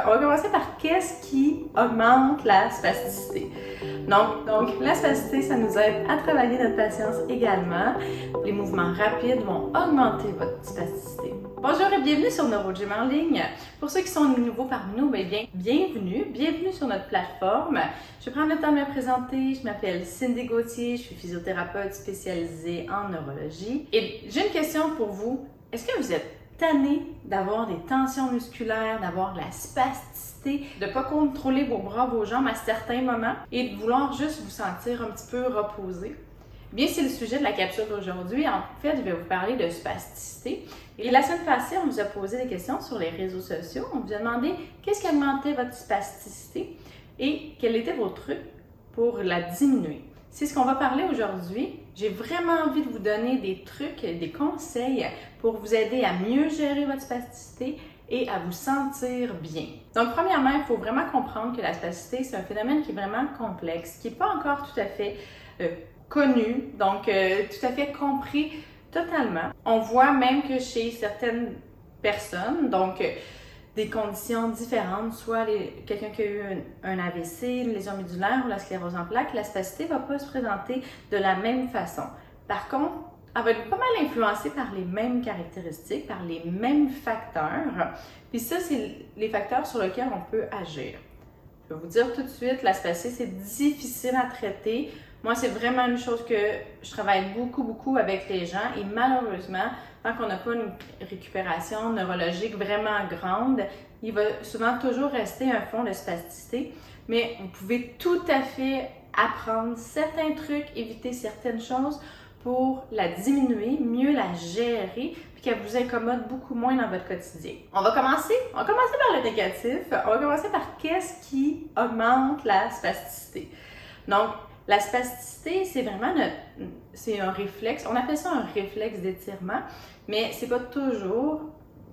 On va commencer par qu'est-ce qui augmente la spasticité. Donc, la spasticité, ça nous aide à travailler notre patience également. Les mouvements rapides vont augmenter votre spasticité. Bonjour et bienvenue sur NeuroGym en ligne. Pour ceux qui sont nouveaux parmi nous, bienvenue sur notre plateforme. Je vais prendre le temps de me présenter. Je m'appelle Cindy Gauthier, je suis physiothérapeute spécialisée en neurologie. Et j'ai une question pour vous. Est-ce que vous êtes tanné d'avoir des tensions musculaires, d'avoir de la spasticité, de ne pas contrôler vos bras, vos jambes à certains moments et de vouloir juste vous sentir un petit peu reposé? Bien, c'est le sujet de la capsule d'aujourd'hui. En fait, je vais vous parler de spasticité. Et la semaine passée, on vous a posé des questions sur les réseaux sociaux. On vous a demandé qu'est-ce qui augmentait votre spasticité et quels étaient vos trucs pour la diminuer. C'est ce qu'on va parler aujourd'hui. J'ai vraiment envie de vous donner des trucs, des conseils pour vous aider à mieux gérer votre spasticité et à vous sentir bien. Donc, premièrement, il faut vraiment comprendre que la spasticité, c'est un phénomène qui est vraiment complexe, qui n'est pas encore tout à fait connu, donc tout à fait compris totalement. On voit même que chez certaines personnes, donc des conditions différentes, soit quelqu'un qui a eu un AVC, une lésion médulaire ou la sclérose en plaques, la spasticité ne va pas se présenter de la même façon. Par contre, elle va être pas mal influencée par les mêmes caractéristiques, par les mêmes facteurs. Puis ça, c'est les facteurs sur lesquels on peut agir. Je vais vous dire tout de suite, la spasticité, c'est difficile à traiter. Moi, c'est vraiment une chose que je travaille beaucoup avec les gens et malheureusement, tant qu'on n'a pas une récupération neurologique vraiment grande, il va souvent toujours rester un fond de spasticité. Mais vous pouvez tout à fait apprendre certains trucs, éviter certaines choses pour la diminuer, mieux la gérer, puis qu'elle vous incommode beaucoup moins dans votre quotidien. On va commencer par le négatif. On va commencer par qu'est-ce qui augmente la spasticité. Donc, la spasticité, c'est vraiment c'est un réflexe. On appelle ça un réflexe d'étirement, mais c'est pas toujours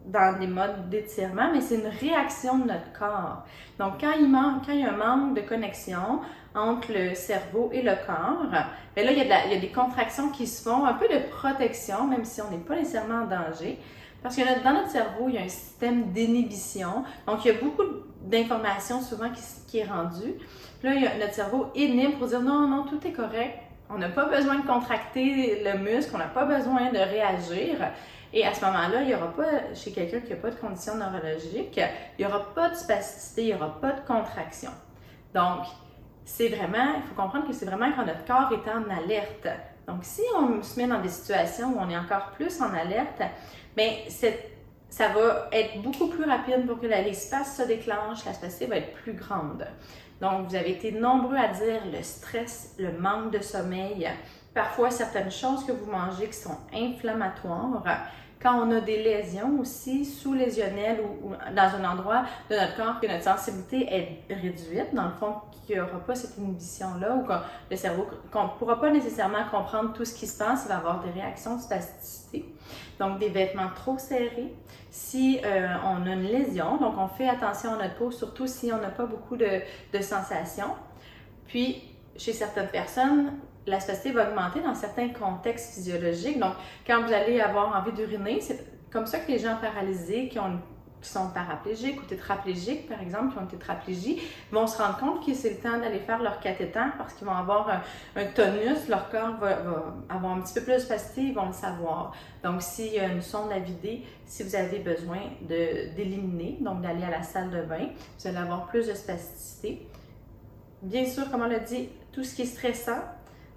dans des modes d'étirement, mais c'est une réaction de notre corps. Donc, quand il y a un manque de connexion entre le cerveau et le corps, bien là, il y a des contractions qui se font, un peu de protection, même si on n'est pas nécessairement en danger. Parce que dans notre cerveau, il y a un système d'inhibition. Donc, il y a beaucoup d'informations souvent qui est rendue. Puis là, notre cerveau inhibe pour dire non, tout est correct. On n'a pas besoin de contracter le muscle, on n'a pas besoin de réagir. Et à ce moment-là, il n'y aura pas, chez quelqu'un qui n'a pas de condition neurologique, il n'y aura pas de spasticité, il n'y aura pas de contraction. Donc, il faut comprendre que c'est vraiment quand notre corps est en alerte. Donc, si on se met dans des situations où on est encore plus en alerte, bien, ça va être beaucoup plus rapide pour que l'espace se déclenche, la spasticité va être plus grande. Donc, vous avez été nombreux à dire le stress, le manque de sommeil, parfois certaines choses que vous mangez qui sont inflammatoires. Quand on a des lésions aussi sous-lésionnelles ou dans un endroit de notre corps que notre sensibilité est réduite, dans le fond, qu'il n'y aura pas cette inhibition-là ou que le cerveau, qu'on ne pourra pas nécessairement comprendre tout ce qui se passe, il va avoir des réactions de spasticité. Donc, des vêtements trop serrés. Si on a une lésion, donc on fait attention à notre peau, surtout si on n'a pas beaucoup de sensations. Puis, chez certaines personnes, la spasticité va augmenter dans certains contextes physiologiques. Donc, quand vous allez avoir envie d'uriner, c'est comme ça que les gens paralysés qui sont paraplégiques ou tétraplégiques, par exemple, qui ont une tétraplégie, vont se rendre compte que c'est le temps d'aller faire leur cathéter parce qu'ils vont avoir un tonus, leur corps va avoir un petit peu plus de spasticité, ils vont le savoir. Donc, s'il y a une sonde à vider, si vous avez besoin d'éliminer, donc d'aller à la salle de bain, vous allez avoir plus de spasticité. Bien sûr, comme on l'a dit, tout ce qui est stressant.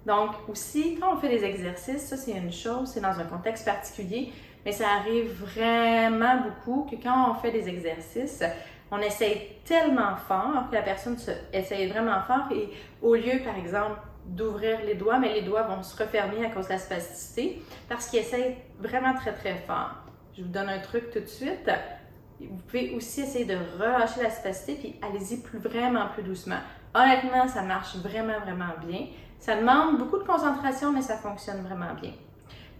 Donc, aussi, quand on fait des exercices, ça c'est une chose, c'est dans un contexte particulier, mais ça arrive vraiment beaucoup que quand on fait des exercices, on essaye tellement fort que la personne essaye vraiment fort et au lieu, par exemple, d'ouvrir les doigts, mais les doigts vont se refermer à cause de la spasticité parce qu'ils essayent vraiment très fort. Je vous donne un truc tout de suite. Vous pouvez aussi essayer de relâcher la spasticité puis allez-y vraiment plus doucement. Honnêtement, ça marche vraiment bien. Ça demande beaucoup de concentration, mais ça fonctionne vraiment bien.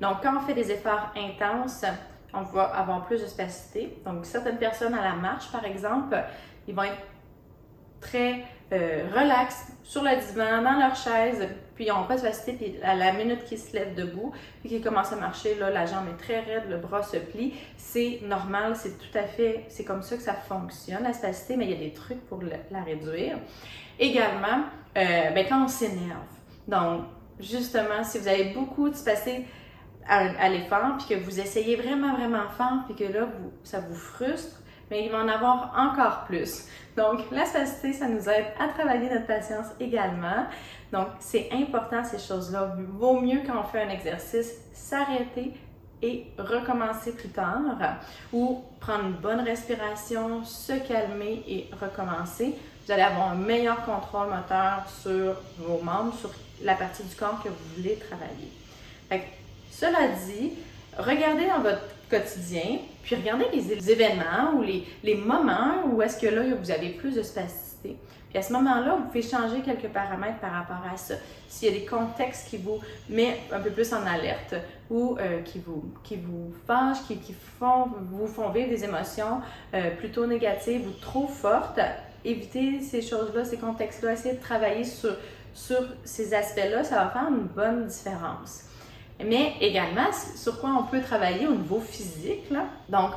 Donc, quand on fait des efforts intenses, on va avoir plus de spasticité. Donc, certaines personnes à la marche, par exemple, ils vont être très relax sur le divan, dans leur chaise, puis ils n'ont pas de spasticité, puis à la minute qu'ils se lèvent debout, puis qu'ils commencent à marcher, là, la jambe est très raide, le bras se plie. C'est normal, c'est tout à fait, c'est comme ça que ça fonctionne, la spasticité, mais il y a des trucs pour la réduire. Également, quand on s'énerve. Donc, justement, si vous avez beaucoup de spasticité à l'effort, puis que vous essayez vraiment, vraiment fort, puis que là, ça vous frustre, mais il va en avoir encore plus. Donc, la spasticité, ça nous aide à travailler notre patience également. Donc, c'est important ces choses-là. Vaut mieux quand on fait un exercice, s'arrêter et recommencer plus tard ou prendre une bonne respiration, se calmer et recommencer. Vous allez avoir un meilleur contrôle moteur sur vos membres, sur la partie du corps que vous voulez travailler. Fait que, cela dit, regardez dans votre quotidien, puis regardez les événements ou les moments où est-ce que là, vous avez plus de spasticité. Puis à ce moment-là, vous pouvez changer quelques paramètres par rapport à ça. S'il y a des contextes qui vous mettent un peu plus en alerte ou qui vous fâchent, qui vous font vivre des émotions plutôt négatives ou trop fortes, évitez ces choses-là, ces contextes-là, essayez de travailler sur ces aspects-là, ça va faire une bonne différence. Mais également, sur quoi on peut travailler au niveau physique, là. Donc,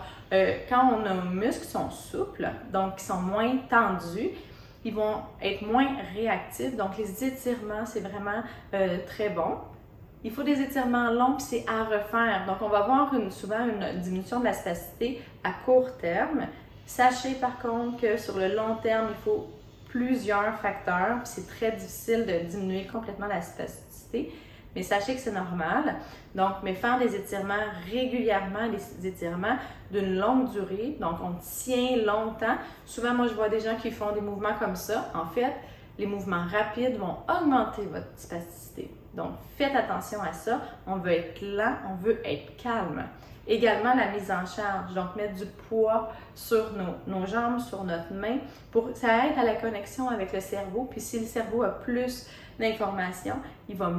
quand nos muscles sont souples, donc qui sont moins tendus, ils vont être moins réactifs. Donc, les étirements, c'est vraiment très bon. Il faut des étirements longs, puis c'est à refaire. Donc, on va voir souvent une diminution de la spasticité à court terme. Sachez par contre que sur le long terme, il faut plusieurs facteurs, puis c'est très difficile de diminuer complètement la spasticité. Mais sachez que c'est normal. Donc, mais faire des étirements régulièrement, des étirements d'une longue durée. Donc, on tient longtemps. Souvent, moi, je vois des gens qui font des mouvements comme ça. En fait, les mouvements rapides vont augmenter votre spasticité. Donc, faites attention à ça. On veut être lent, on veut être calme. Également, la mise en charge. Donc, mettre du poids sur nos jambes, sur notre main. Ça aide à la connexion avec le cerveau. Puis, si le cerveau a plus d'informations, il va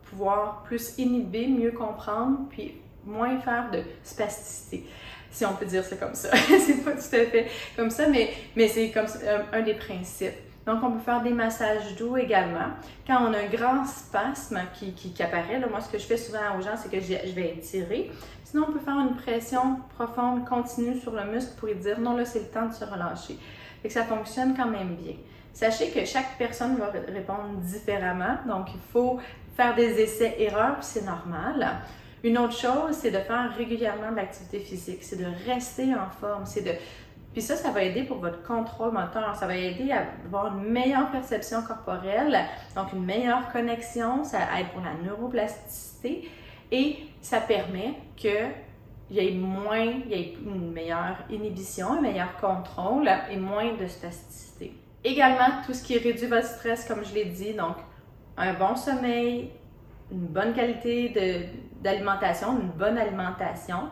pouvoir plus inhiber, mieux comprendre, puis moins faire de spasticité, si on peut dire ça comme ça. C'est pas tout à fait comme ça, mais c'est comme un des principes. Donc, on peut faire des massages doux également. Quand on a un grand spasme qui apparaît, là, moi, ce que je fais souvent aux gens, c'est que je vais étirer. Sinon, on peut faire une pression profonde, continue sur le muscle pour lui dire « Non, là, c'est le temps de se relâcher ». Fait que ça fonctionne quand même bien. Sachez que chaque personne va répondre différemment, donc il faut faire des essais-erreurs, puis c'est normal. Une autre chose, c'est de faire régulièrement de l'activité physique, c'est de rester en forme, puis ça va aider pour votre contrôle moteur, ça va aider à avoir une meilleure perception corporelle, donc une meilleure connexion, ça aide pour la neuroplasticité et ça permet qu'il y ait une meilleure inhibition, un meilleur contrôle et moins de spasticité. Également, tout ce qui réduit votre stress, comme je l'ai dit, donc un bon sommeil, une bonne qualité d'alimentation, une bonne alimentation.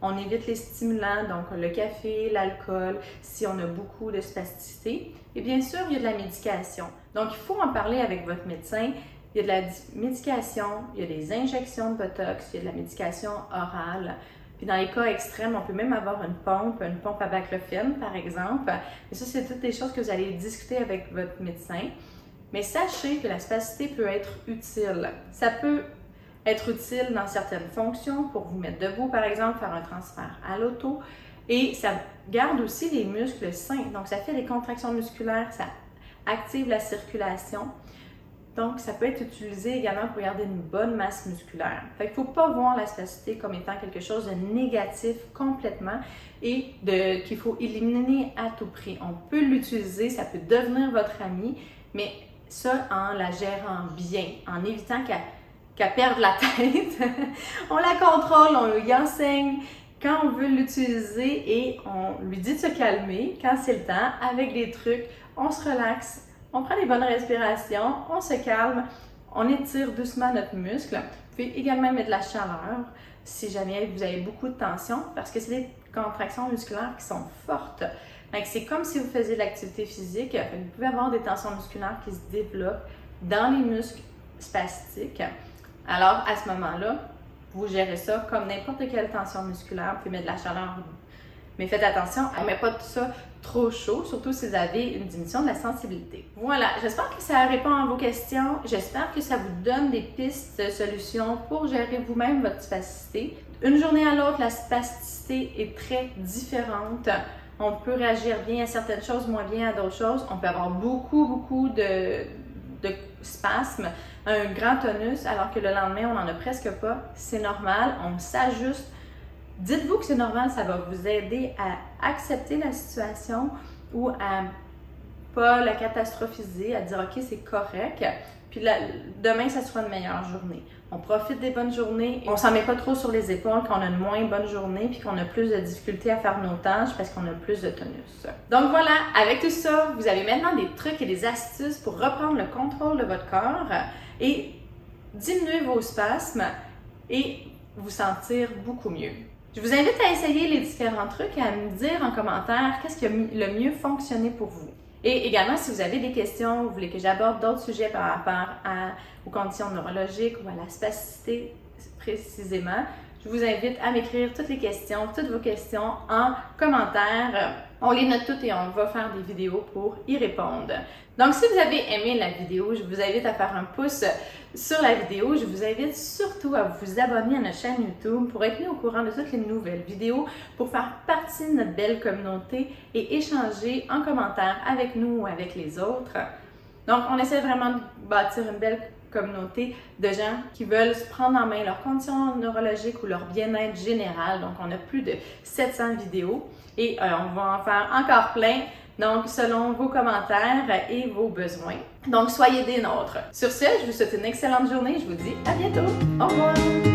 On évite les stimulants, donc le café, l'alcool, si on a beaucoup de spasticité. Et bien sûr, il y a de la médication. Donc, il faut en parler avec votre médecin. Il y a de la médication, il y a des injections de Botox, il y a de la médication orale. Puis dans les cas extrêmes, on peut même avoir une pompe à baclofen par exemple. Et ça, c'est toutes des choses que vous allez discuter avec votre médecin. Mais sachez que la spasticité peut être utile. Ça peut être utile dans certaines fonctions pour vous mettre debout, par exemple, faire un transfert à l'auto. Et ça garde aussi les muscles sains. Donc, ça fait des contractions musculaires, ça active la circulation. Donc, ça peut être utilisé également pour garder une bonne masse musculaire. Fait qu'il ne faut pas voir la spasticité comme étant quelque chose de négatif complètement et qu'il faut éliminer à tout prix. On peut l'utiliser, ça peut devenir votre ami, mais ça en la gérant bien, en évitant qu'elle perde la tête. On la contrôle, on lui enseigne quand on veut l'utiliser et on lui dit de se calmer quand c'est le temps. Avec des trucs, on se relaxe. On prend des bonnes respirations, on se calme, on étire doucement notre muscle. Vous pouvez également mettre de la chaleur si jamais vous avez beaucoup de tension parce que c'est des contractions musculaires qui sont fortes. Donc, c'est comme si vous faisiez de l'activité physique. Vous pouvez avoir des tensions musculaires qui se développent dans les muscles spastiques. Alors, à ce moment-là, vous gérez ça comme n'importe quelle tension musculaire. Vous pouvez mettre de la chaleur Mais faites attention, on ne met pas tout ça trop chaud, surtout si vous avez une diminution de la sensibilité. Voilà, j'espère que ça répond à vos questions. J'espère que ça vous donne des pistes de solutions pour gérer vous-même votre spasticité. Une journée à l'autre, la spasticité est très différente. On peut réagir bien à certaines choses, moins bien à d'autres choses. On peut avoir beaucoup de spasmes, un grand tonus, alors que le lendemain, on n'en a presque pas. C'est normal, on s'ajuste. Dites-vous que c'est normal, ça va vous aider à accepter la situation ou à pas la catastrophiser, à dire ok, c'est correct. Puis demain, ça sera une meilleure journée. On profite des bonnes journées, on s'en met pas trop sur les épaules quand on a une moins bonne journée puis qu'on a plus de difficultés à faire nos tâches parce qu'on a plus de tonus. Donc voilà, avec tout ça, vous avez maintenant des trucs et des astuces pour reprendre le contrôle de votre corps et diminuer vos spasmes et vous sentir beaucoup mieux. Je vous invite à essayer les différents trucs et à me dire en commentaire qu'est-ce qui a le mieux fonctionné pour vous. Et également, si vous avez des questions, vous voulez que j'aborde d'autres sujets par rapport aux conditions neurologiques ou à la spasticité précisément, je vous invite à m'écrire toutes vos questions en commentaire. On les note toutes et on va faire des vidéos pour y répondre. Donc, si vous avez aimé la vidéo, je vous invite à faire un pouce sur la vidéo. Je vous invite surtout à vous abonner à notre chaîne YouTube pour être mis au courant de toutes les nouvelles vidéos, pour faire partie de notre belle communauté et échanger en commentaire avec nous ou avec les autres. Donc, on essaie vraiment de bâtir une belle communauté de gens qui veulent se prendre en main leurs conditions neurologiques ou leur bien-être général. Donc, on a plus de 700 vidéos et on va en faire encore plein. Donc, selon vos commentaires et vos besoins. Donc, soyez des nôtres. Sur ce, je vous souhaite une excellente journée. Je vous dis à bientôt. Au revoir!